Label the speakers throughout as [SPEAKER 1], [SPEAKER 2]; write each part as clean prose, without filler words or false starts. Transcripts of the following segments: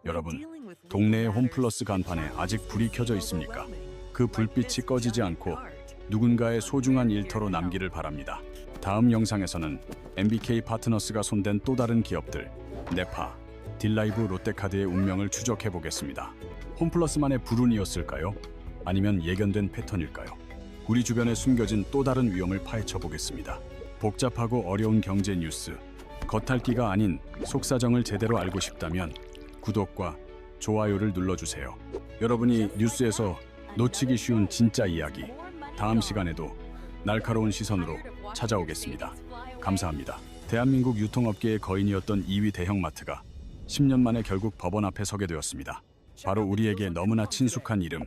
[SPEAKER 1] 여러분, 동네의 홈플러스 간판에 아직 불이 켜져 있습니까? 그 불빛이 꺼지지 않고 누군가의 소중한 일터로 남기를 바랍니다. 다음 영상에서는 MBK 파트너스가 손댄 또 다른 기업들, 네파, 딜라이브, 롯데카드의 운명을 추적해 보겠습니다. 홈플러스만의 불운이었을까요? 아니면 예견된 패턴일까요? 우리 주변에 숨겨진 또 다른 위험을 파헤쳐 보겠습니다. 복잡하고 어려운 경제 뉴스, 겉핥기가 아닌 속사정을 제대로 알고 싶다면 구독과 좋아요를 눌러주세요. 여러분이 뉴스에서 놓치기 쉬운 진짜 이야기, 다음 시간에도 날카로운 시선으로 찾아오겠습니다. 감사합니다. 대한민국 유통업계의 거인이었던 2위 대형마트가 10년 만에 결국 법원 앞에 서게 되었습니다. 바로 우리에게 너무나 친숙한 이름,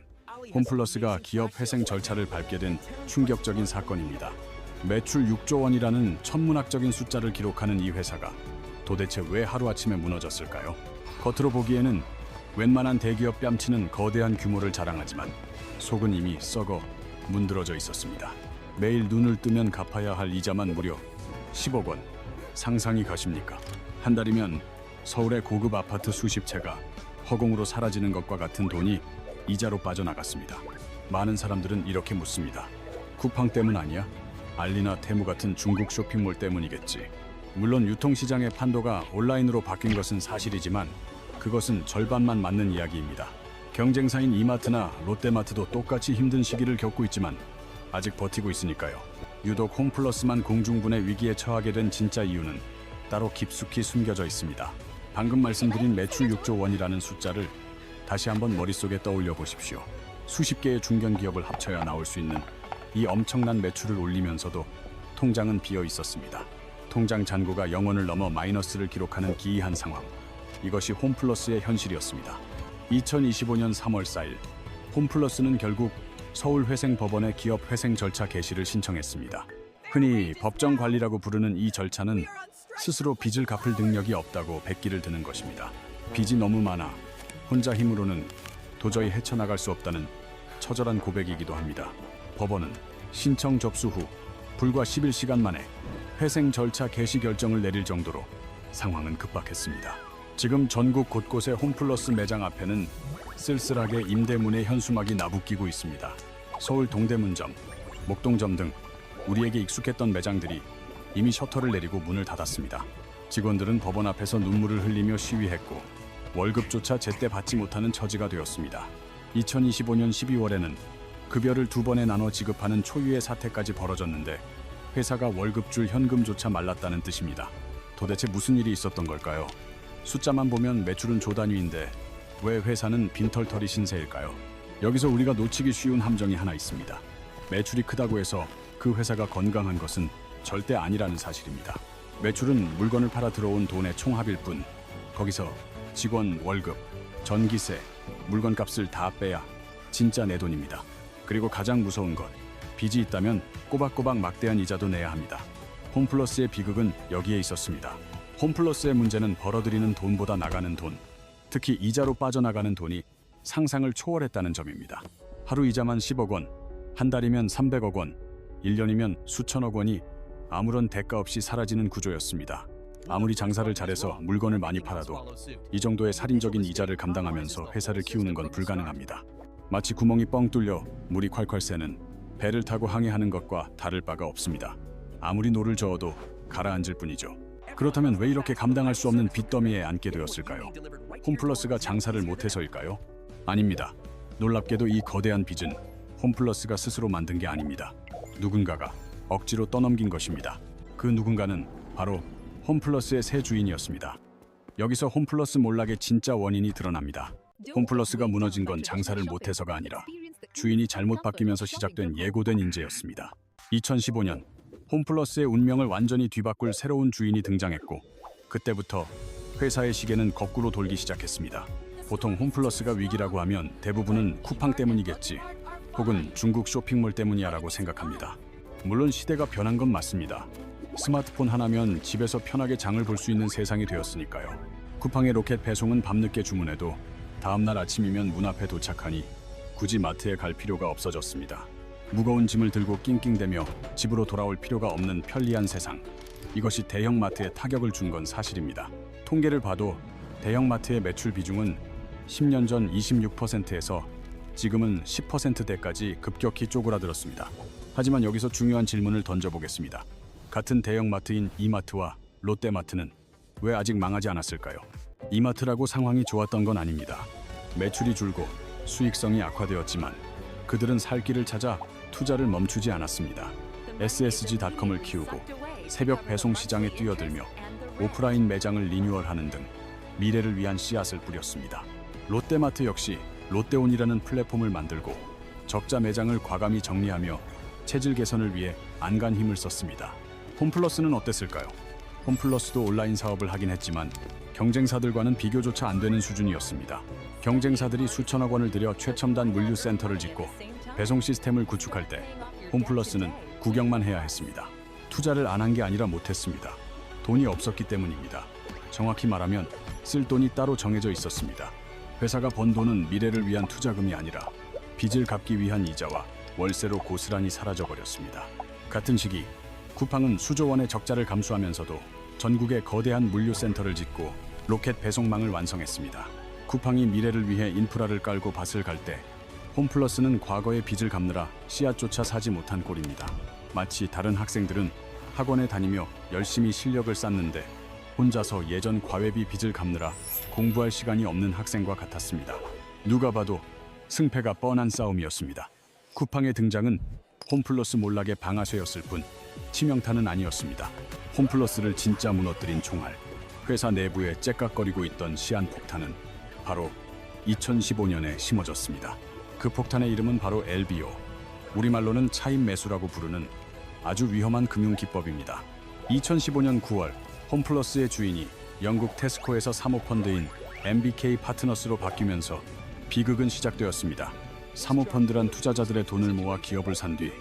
[SPEAKER 1] 홈플러스가 기업 회생 절차를 밟게 된 충격적인 사건입니다. 매출 6조 원이라는 천문학적인 숫자를 기록하는 이 회사가 도대체 왜 하루아침에 무너졌을까요? 겉으로 보기에는 웬만한 대기업 뺨치는 거대한 규모를 자랑하지만 속은 이미 썩어 문드러져 있었습니다. 매일 눈을 뜨면 갚아야 할 이자만 무려 10억 원. 상상이 가십니까? 한 달이면 서울의 고급 아파트 수십 채가 허공으로 사라지는 것과 같은 돈이 이자로 빠져나갔습니다. 많은 사람들은 이렇게 묻습니다. 쿠팡 때문 아니야? 알리나 테무 같은 중국 쇼핑몰 때문이겠지. 물론 유통시장의 판도가 온라인으로 바뀐 것은 사실이지만 그것은 절반만 맞는 이야기입니다. 경쟁사인 이마트나 롯데마트도 똑같이 힘든 시기를 겪고 있지만 아직 버티고 있으니까요. 유독 홈플러스만 공중분해 위기에 처하게 된 진짜 이유는 따로 깊숙이 숨겨져 있습니다. 방금 말씀드린 매출 6조 원이라는 숫자를 다시 한번 머릿속에 떠올려 보십시오. 수십 개의 중견기업을 합쳐야 나올 수 있는 이 엄청난 매출을 올리면서도 통장은 비어 있었습니다. 통장 잔고가 0원을 넘어 마이너스를 기록하는 기이한 상황. 이것이 홈플러스의 현실이었습니다. 2025년 3월 4일, 홈플러스는 결국 서울회생법원에 기업 회생 절차 개시를 신청했습니다. 흔히 법정 관리라고 부르는 이 절차는 스스로 빚을 갚을 능력이 없다고 백기를 드는 것입니다. 빚이 너무 많아 혼자 힘으로는 도저히 헤쳐나갈 수 없다는 처절한 고백이기도 합니다. 법원은 신청 접수 후 불과 11시간 만에 회생 절차 개시 결정을 내릴 정도로 상황은 급박했습니다. 지금 전국 곳곳의 홈플러스 매장 앞에는 쓸쓸하게 임대문의 현수막이 나부끼고 있습니다. 서울 동대문점, 목동점 등 우리에게 익숙했던 매장들이 이미 셔터를 내리고 문을 닫았습니다. 직원들은 법원 앞에서 눈물을 흘리며 시위했고 월급조차 제때 받지 못하는 처지가 되었습니다. 2025년 12월에는 급여를 2번에 나눠 지급하는 초유의 사태까지 벌어졌는데 회사가 월급 줄 현금조차 말랐다는 뜻입니다. 도대체 무슨 일이 있었던 걸까요? 숫자만 보면 매출은 조 단위인데 왜 회사는 빈털터리 신세일까요? 여기서 우리가 놓치기 쉬운 함정이 하나 있습니다. 매출이 크다고 해서 그 회사가 건강한 것은 절대 아니라는 사실입니다. 매출은 물건을 팔아 들어온 돈의 총합일 뿐 거기서 직원 월급, 전기세, 물건값을 다 빼야 진짜 내 돈입니다. 그리고 가장 무서운 것, 빚이 있다면 꼬박꼬박 막대한 이자도 내야 합니다. 홈플러스의 비극은 여기에 있었습니다. 홈플러스의 문제는 벌어들이는 돈보다 나가는 돈, 특히 이자로 빠져나가는 돈이 상상을 초월했다는 점입니다. 하루 이자만 10억 원, 한 달이면 300억 원, 1년이면 수천억 원이 아무런 대가 없이 사라지는 구조였습니다. 아무리 장사를 잘해서 물건을 많이 팔아도 이 정도의 살인적인 이자를 감당하면서 회사를 키우는 건 불가능합니다. 마치 구멍이 뻥 뚫려 물이 콸콸 새는 배를 타고 항해하는 것과 다를 바가 없습니다. 아무리 노를 저어도 가라앉을 뿐이죠. 그렇다면 왜 이렇게 감당할 수 없는 빚더미에 앉게 되었을까요? 홈플러스가 장사를 못해서일까요? 아닙니다. 놀랍게도 이 거대한 빚은 홈플러스가 스스로 만든 게 아닙니다. 누군가가 억지로 떠넘긴 것입니다. 그 누군가는 바로 홈플러스의 새 주인이었습니다. 여기서 홈플러스 몰락의 진짜 원인이 드러납니다. 홈플러스가 무너진 건 장사를 못해서가 아니라 주인이 잘못 바뀌면서 시작된 예고된 인재였습니다. 2015년 홈플러스의 운명을 완전히 뒤바꿀 새로운 주인이 등장했고 그때부터 회사의 시계는 거꾸로 돌기 시작했습니다. 보통 홈플러스가 위기라고 하면 대부분은 쿠팡 때문이겠지 혹은 중국 쇼핑몰 때문이야 라고 생각합니다. 물론 시대가 변한 건 맞습니다. 스마트폰 하나면 집에서 편하게 장을 볼 수 있는 세상이 되었으니까요. 쿠팡의 로켓 배송은 밤늦게 주문해도 다음날 아침이면 문 앞에 도착하니 굳이 마트에 갈 필요가 없어졌습니다. 무거운 짐을 들고 낑낑대며 집으로 돌아올 필요가 없는 편리한 세상. 이것이 대형마트에 타격을 준 건 사실입니다. 통계를 봐도 대형마트의 매출 비중은 10년 전 26%에서 지금은 10%대까지 급격히 쪼그라들었습니다. 하지만 여기서 중요한 질문을 던져보겠습니다. 같은 대형마트인 이마트와 롯데마트는 왜 아직 망하지 않았을까요? 이마트라고 상황이 좋았던 건 아닙니다. 매출이 줄고 수익성이 악화되었지만 그들은 살 길을 찾아 투자를 멈추지 않았습니다. SSG닷컴을 키우고 새벽 배송 시장에 뛰어들며 오프라인 매장을 리뉴얼하는 등 미래를 위한 씨앗을 뿌렸습니다. 롯데마트 역시 롯데온이라는 플랫폼을 만들고 적자 매장을 과감히 정리하며 체질 개선을 위해 안간 힘을 썼습니다. 홈플러스는 어땠을까요? 홈플러스도 온라인 사업을 하긴 했지만 경쟁사들과는 비교조차 안 되는 수준이었습니다. 경쟁사들이 수천억 원을 들여 최첨단 물류센터를 짓고 배송 시스템을 구축할 때 홈플러스는 구경만 해야 했습니다. 투자를 안 한 게 아니라 못했습니다. 돈이 없었기 때문입니다. 정확히 말하면 쓸 돈이 따로 정해져 있었습니다. 회사가 번 돈은 미래를 위한 투자금이 아니라 빚을 갚기 위한 이자와 월세로 고스란히 사라져버렸습니다. 같은 시기 쿠팡은 수조 원의 적자를 감수하면서도 전국에 거대한 물류센터를 짓고 로켓 배송망을 완성했습니다. 쿠팡이 미래를 위해 인프라를 깔고 밭을 갈 때 홈플러스는 과거의 빚을 갚느라 씨앗조차 사지 못한 꼴입니다. 마치 다른 학생들은 학원에 다니며 열심히 실력을 쌓는데 혼자서 예전 과외비 빚을 갚느라 공부할 시간이 없는 학생과 같았습니다. 누가 봐도 승패가 뻔한 싸움이었습니다. 쿠팡의 등장은 홈플러스 몰락의 방아쇠였을 뿐 치명타는 아니었습니다. 홈플러스를 진짜 무너뜨린 총알, 회사 내부에 째깍거리고 있던 시한폭탄은 바로 2015년에 심어졌습니다. 그 폭탄의 이름은 바로 LBO, 우리말로는 차입 매수라고 부르는 아주 위험한 금융기법입니다. 2015년 9월 홈플러스의 주인이 영국 테스코에서 사모펀드인 MBK 파트너스로 바뀌면서 비극은 시작되었습니다. 사모펀드란 투자자들의 돈을 모아 기업을 산 뒤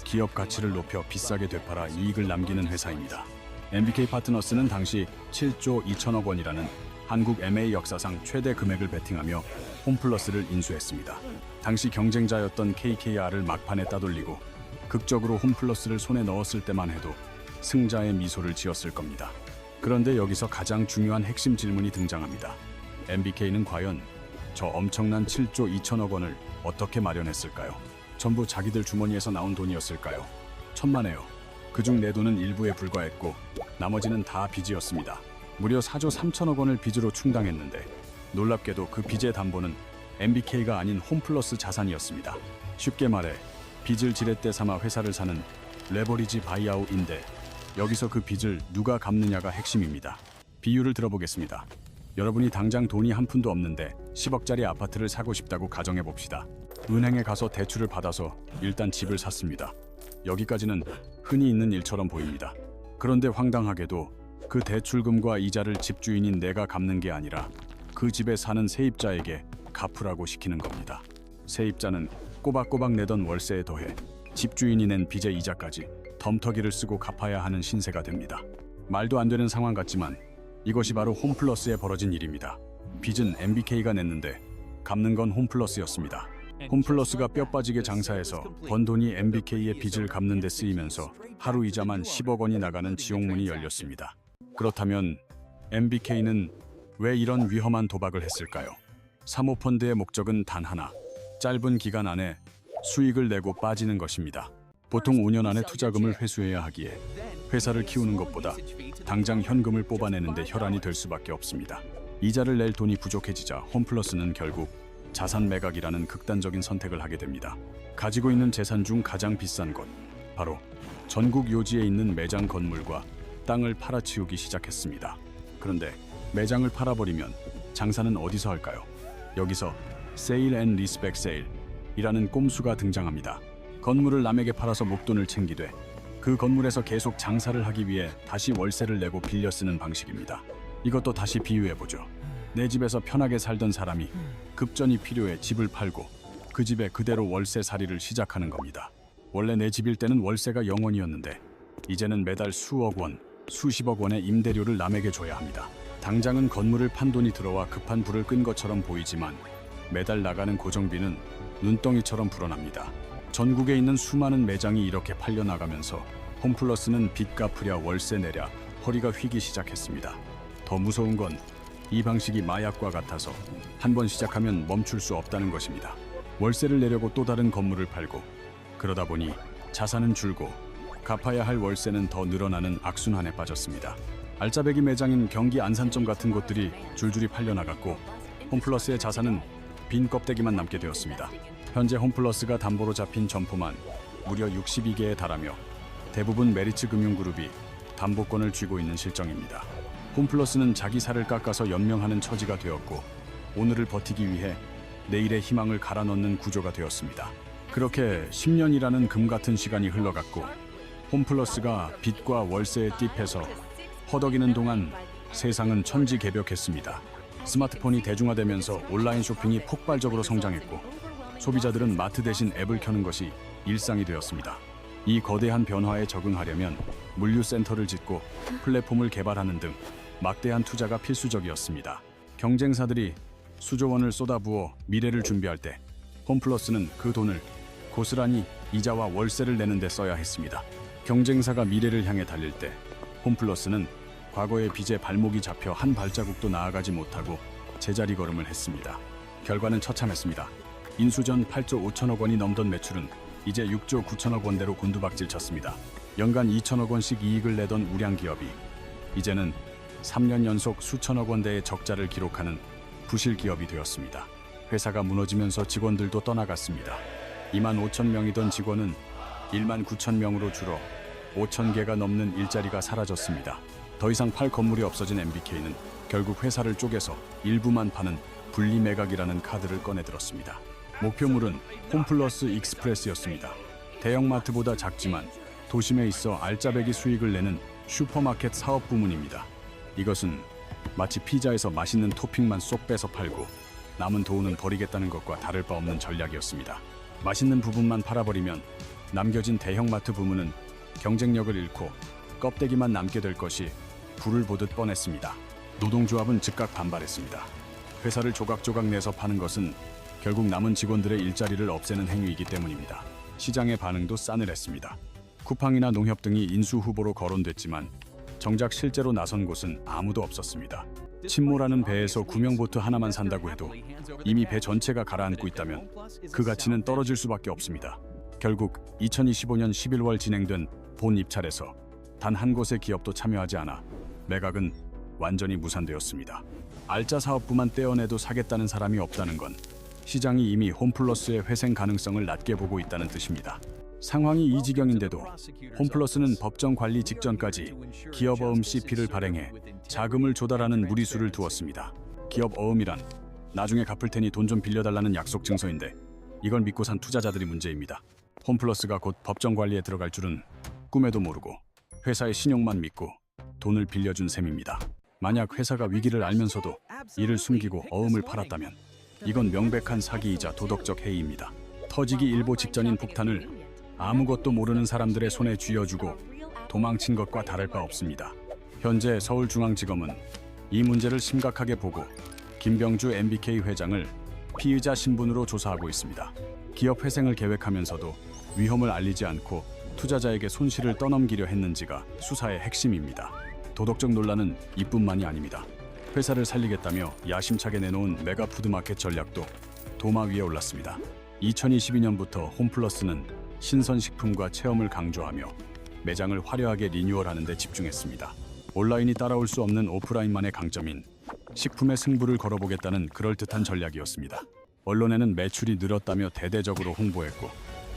[SPEAKER 1] 기업 가치를 높여 비싸게 되팔아 이익을 남기는 회사입니다. MBK 파트너스는 당시 7조 2천억 원이라는 한국 M&A 역사상 최대 금액을 베팅하며 홈플러스를 인수했습니다. 당시 경쟁자였던 KKR을 막판에 따돌리고 극적으로 홈플러스를 손에 넣었을 때만 해도 승자의 미소를 지었을 겁니다. 그런데 여기서 가장 중요한 핵심 질문이 등장합니다. MBK는 과연 저 엄청난 7조 2천억 원을 어떻게 마련했을까요? 전부 자기들 주머니에서 나온 돈이었을까요? 천만에요. 그중 내 돈은 일부에 불과했고 나머지는 다 빚이었습니다. 무려 4조 3천억 원을 빚으로 충당했는데 놀랍게도 그 빚의 담보는 MBK가 아닌 홈플러스 자산이었습니다. 쉽게 말해 빚을 지렛대 삼아 회사를 사는 레버리지 바이아웃인데 여기서 그 빚을 누가 갚느냐가 핵심입니다. 비유를 들어보겠습니다. 여러분이 당장 돈이 한 푼도 없는데 10억짜리 아파트를 사고 싶다고 가정해 봅시다. 은행에 가서 대출을 받아서 일단 집을 샀습니다. 여기까지는 흔히 있는 일처럼 보입니다. 그런데 황당하게도 그 대출금과 이자를 집주인인 내가 갚는 게 아니라 그 집에 사는 세입자에게 갚으라고 시키는 겁니다. 세입자는 꼬박꼬박 내던 월세에 더해 집주인이 낸 빚의 이자까지 덤터기를 쓰고 갚아야 하는 신세가 됩니다. 말도 안 되는 상황 같지만 이것이 바로 홈플러스에 벌어진 일입니다. 빚은 MBK가 냈는데 갚는 건 홈플러스였습니다. 홈플러스가 뼈 빠지게 장사해서 번 돈이 MBK의 빚을 갚는 데 쓰이면서 하루 이자만 10억 원이 나가는 지옥문이 열렸습니다. 그렇다면 MBK는 왜 이런 위험한 도박을 했을까요? 사모펀드의 목적은 단 하나, 짧은 기간 안에 수익을 내고 빠지는 것입니다. 보통 5년 안에 투자금을 회수해야 하기에 회사를 키우는 것보다 당장 현금을 뽑아내는데 혈안이 될 수밖에 없습니다. 이자를 낼 돈이 부족해지자 홈플러스는 결국 자산 매각이라는 극단적인 선택을 하게 됩니다. 가지고 있는 재산 중 가장 비싼 것, 바로 전국 요지에 있는 매장 건물과 땅을 팔아치우기 시작했습니다. 그런데 매장을 팔아버리면 장사는 어디서 할까요? 여기서 세일 앤 리스백 세일이라는 꼼수가 등장합니다. 건물을 남에게 팔아서 목돈을 챙기되 그 건물에서 계속 장사를 하기 위해 다시 월세를 내고 빌려 쓰는 방식입니다. 이것도 다시 비유해보죠. 내 집에서 편하게 살던 사람이 급전이 필요해 집을 팔고 그 집에 그대로 월세살이를 시작하는 겁니다. 원래 내 집일 때는 월세가 0원이었는데 이제는 매달 수억 원, 수십억 원의 임대료를 남에게 줘야 합니다. 당장은 건물을 판 돈이 들어와 급한 불을 끈 것처럼 보이지만 매달 나가는 고정비는 눈덩이처럼 불어납니다. 전국에 있는 수많은 매장이 이렇게 팔려나가면서 홈플러스는 빚 갚으랴 월세 내랴 허리가 휘기 시작했습니다. 더 무서운 건 이 방식이 마약과 같아서 한 번 시작하면 멈출 수 없다는 것입니다. 월세를 내려고 또 다른 건물을 팔고 그러다 보니 자산은 줄고 갚아야 할 월세는 더 늘어나는 악순환에 빠졌습니다. 알짜배기 매장인 경기 안산점 같은 곳들이 줄줄이 팔려나갔고 홈플러스의 자산은 빈 껍데기만 남게 되었습니다. 현재 홈플러스가 담보로 잡힌 점포만 무려 62개에 달하며 대부분 메리츠 금융그룹이 담보권을 쥐고 있는 실정입니다. 홈플러스는 자기 살을 깎아서 연명하는 처지가 되었고 오늘을 버티기 위해 내일의 희망을 갈아 넣는 구조가 되었습니다. 그렇게 10년이라는 금 같은 시간이 흘러갔고 홈플러스가 빚과 월세에 띠패서 허덕이는 동안 세상은 천지개벽했습니다. 스마트폰이 대중화되면서 온라인 쇼핑이 폭발적으로 성장했고 소비자들은 마트 대신 앱을 켜는 것이 일상이 되었습니다. 이 거대한 변화에 적응하려면 물류센터를 짓고 플랫폼을 개발하는 등 막대한 투자가 필수적이었습니다. 경쟁사들이 수조 원을 쏟아부어 미래를 준비할 때 홈플러스는 그 돈을 고스란히 이자와 월세를 내는 데 써야 했습니다. 경쟁사가 미래를 향해 달릴 때 홈플러스는 과거의 빚에 발목이 잡혀 한 발자국도 나아가지 못하고 제자리 걸음을 했습니다. 결과는 처참했습니다. 인수 전 8조 5천억 원이 넘던 매출은 이제 6조 9천억 원대로 곤두박질 쳤습니다. 연간 2천억 원씩 이익을 내던 우량 기업이 이제는 3년 연속 수천억 원대의 적자를 기록하는 부실 기업이 되었습니다. 회사가 무너지면서 직원들도 떠나갔습니다. 2만 5천 명이던 직원은 1만 9천 명으로 줄어 5천 개가 넘는 일자리가 사라졌습니다. 더 이상 팔 건물이 없어진 MBK는 결국 회사를 쪼개서 일부만 파는 분리 매각이라는 카드를 꺼내들었습니다. 목표물은 홈플러스 익스프레스였습니다. 대형마트보다 작지만 도심에 있어 알짜배기 수익을 내는 슈퍼마켓 사업 부문입니다. 이것은 마치 피자에서 맛있는 토핑만 쏙 빼서 팔고 남은 도우는 버리겠다는 것과 다를 바 없는 전략이었습니다. 맛있는 부분만 팔아버리면 남겨진 대형마트 부문은 경쟁력을 잃고 껍데기만 남게 될 것이 불을 보듯 뻔했습니다. 노동조합은 즉각 반발했습니다. 회사를 조각조각 내서 파는 것은 결국 남은 직원들의 일자리를 없애는 행위이기 때문입니다. 시장의 반응도 싸늘했습니다. 쿠팡이나 농협 등이 인수 후보로 거론됐지만 정작 실제로 나선 곳은 아무도 없었습니다. 침몰하는 배에서 구명보트 하나만 산다고 해도 이미 배 전체가 가라앉고 있다면 그 가치는 떨어질 수밖에 없습니다. 결국 2025년 11월 진행된 본 입찰에서 단 한 곳의 기업도 참여하지 않아 매각은 완전히 무산되었습니다. 알짜 사업부만 떼어내도 사겠다는 사람이 없다는 건 시장이 이미 홈플러스의 회생 가능성을 낮게 보고 있다는 뜻입니다. 상황이 이 지경인데도 홈플러스는 법정 관리 직전까지 기업 어음 CP를 발행해 자금을 조달하는 무리수를 두었습니다. 기업 어음이란 나중에 갚을 테니 돈 좀 빌려달라는 약속 증서인데 이걸 믿고 산 투자자들이 문제입니다. 홈플러스가 곧 법정 관리에 들어갈 줄은 꿈에도 모르고 회사의 신용만 믿고 돈을 빌려준 셈입니다. 만약 회사가 위기를 알면서도 이를 숨기고 어음을 팔았다면 이건 명백한 사기이자 도덕적 해이입니다. 터지기 일보 직전인 폭탄을 아무것도 모르는 사람들의 손에 쥐어주고 도망친 것과 다를 바 없습니다. 현재 서울중앙지검은 이 문제를 심각하게 보고 김병주 MBK 회장을 피의자 신분으로 조사하고 있습니다. 기업 회생을 계획하면서도 위험을 알리지 않고 투자자에게 손실을 떠넘기려 했는지가 수사의 핵심입니다. 도덕적 논란은 이뿐만이 아닙니다. 회사를 살리겠다며 야심차게 내놓은 메가푸드마켓 전략도 도마 위에 올랐습니다. 2022년부터 홈플러스는 신선식품과 체험을 강조하며 매장을 화려하게 리뉴얼하는 데 집중했습니다. 온라인이 따라올 수 없는 오프라인만의 강점인 식품의 승부를 걸어보겠다는 그럴듯한 전략이었습니다. 언론에는 매출이 늘었다며 대대적으로 홍보했고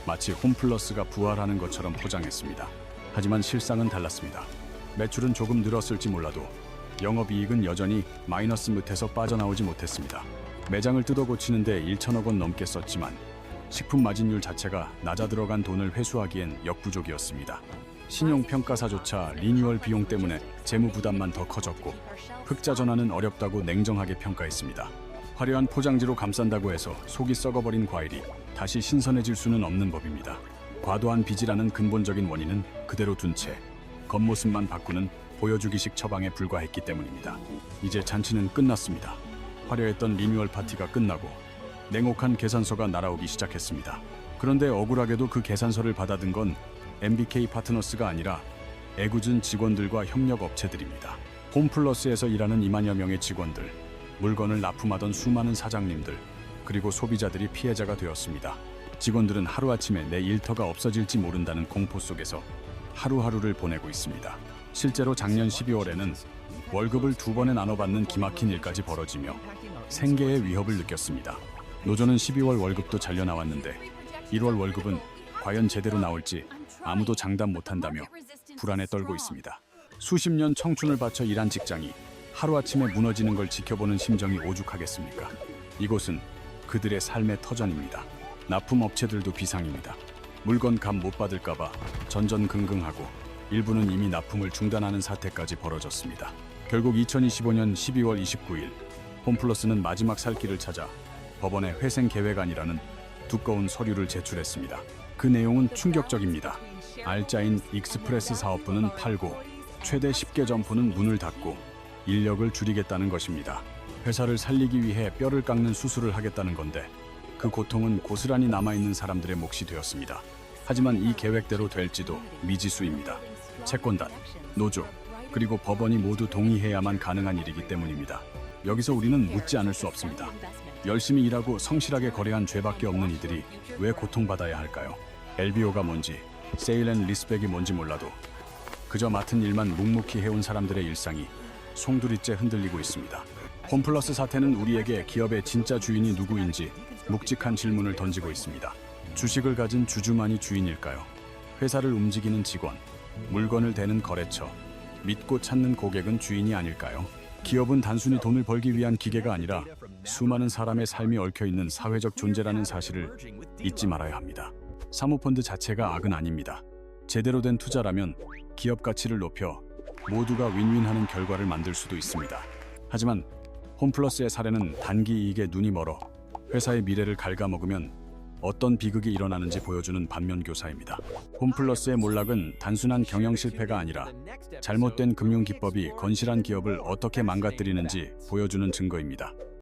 [SPEAKER 1] 마치 홈플러스가 부활하는 것처럼 포장했습니다. 하지만 실상은 달랐습니다. 매출은 조금 늘었을지 몰라도 영업이익은 여전히 마이너스 밑에서 빠져나오지 못했습니다. 매장을 뜯어 고치는데 1천억 원 넘게 썼지만 식품 마진율 자체가 낮아 들어간 돈을 회수하기엔 역부족이었습니다. 신용평가사조차 리뉴얼 비용 때문에 재무 부담만 더 커졌고 흑자 전환은 어렵다고 냉정하게 평가했습니다. 화려한 포장지로 감싼다고 해서 속이 썩어버린 과일이 다시 신선해질 수는 없는 법입니다. 과도한 빚이라는 근본적인 원인은 그대로 둔 채 겉모습만 바꾸는 보여주기식 처방에 불과했기 때문입니다. 이제 잔치는 끝났습니다. 화려했던 리뉴얼 파티가 끝나고 냉혹한 계산서가 날아오기 시작했습니다. 그런데 억울하게도 그 계산서를 받아든 건 MBK 파트너스가 아니라 애꿎은 직원들과 협력 업체들입니다. 홈플러스에서 일하는 2만여 명의 직원들, 물건을 납품하던 수많은 사장님들 그리고 소비자들이 피해자가 되었습니다. 직원들은 하루아침에 내 일터가 없어질지 모른다는 공포 속에서 하루하루를 보내고 있습니다. 실제로 작년 12월에는 월급을 2번에 나눠 받는 기막힌 일까지 벌어지며 생계의 위협을 느꼈습니다. 노조는 12월 월급도 잘려 나왔는데 1월 월급은 과연 제대로 나올지 아무도 장담 못한다며 불안에 떨고 있습니다. 수십 년 청춘을 바쳐 일한 직장이 하루아침에 무너지는 걸 지켜보는 심정이 오죽하겠습니까? 이곳은 그들의 삶의 터전입니다. 납품업체들도 비상입니다. 물건 값 못 받을까봐 전전긍긍하고 일부는 이미 납품을 중단하는 사태까지 벌어졌습니다. 결국 2025년 12월 29일 홈플러스는 마지막 살 길을 찾아 법원에 회생 계획안이라는 두꺼운 서류를 제출했습니다. 그 내용은 충격적입니다. 알짜인 익스프레스 사업부는 팔고 최대 10개 점포는 문을 닫고 인력을 줄이겠다는 것입니다. 회사를 살리기 위해 뼈를 깎는 수술을 하겠다는 건데 그 고통은 고스란히 남아있는 사람들의 몫이 되었습니다. 하지만 이 계획대로 될지도 미지수입니다. 채권단, 노조, 그리고 법원이 모두 동의해야만 가능한 일이기 때문입니다. 여기서 우리는 묻지 않을 수 없습니다. 열심히 일하고 성실하게 거래한 죄밖에 없는 이들이 왜 고통받아야 할까요? LBO가 뭔지, 세일 앤 리스펙이 뭔지 몰라도 그저 맡은 일만 묵묵히 해온 사람들의 일상이 송두리째 흔들리고 있습니다. 홈플러스 사태는 우리에게 기업의 진짜 주인이 누구인지 묵직한 질문을 던지고 있습니다. 주식을 가진 주주만이 주인일까요? 회사를 움직이는 직원, 물건을 대는 거래처, 믿고 찾는 고객은 주인이 아닐까요? 기업은 단순히 돈을 벌기 위한 기계가 아니라 수많은 사람의 삶이 얽혀있는 사회적 존재라는 사실을 잊지 말아야 합니다. 사모펀드 자체가 악은 아닙니다. 제대로 된 투자라면 기업 가치를 높여 모두가 윈윈하는 결과를 만들 수도 있습니다. 하지만 홈플러스의 사례는 단기 이익에 눈이 멀어 회사의 미래를 갉아먹으면 어떤 비극이 일어나는지 보여주는 반면교사입니다. 홈플러스의 몰락은 단순한 경영 실패가 아니라 잘못된 금융 기법이 건실한 기업을 어떻게 망가뜨리는지 보여주는 증거입니다.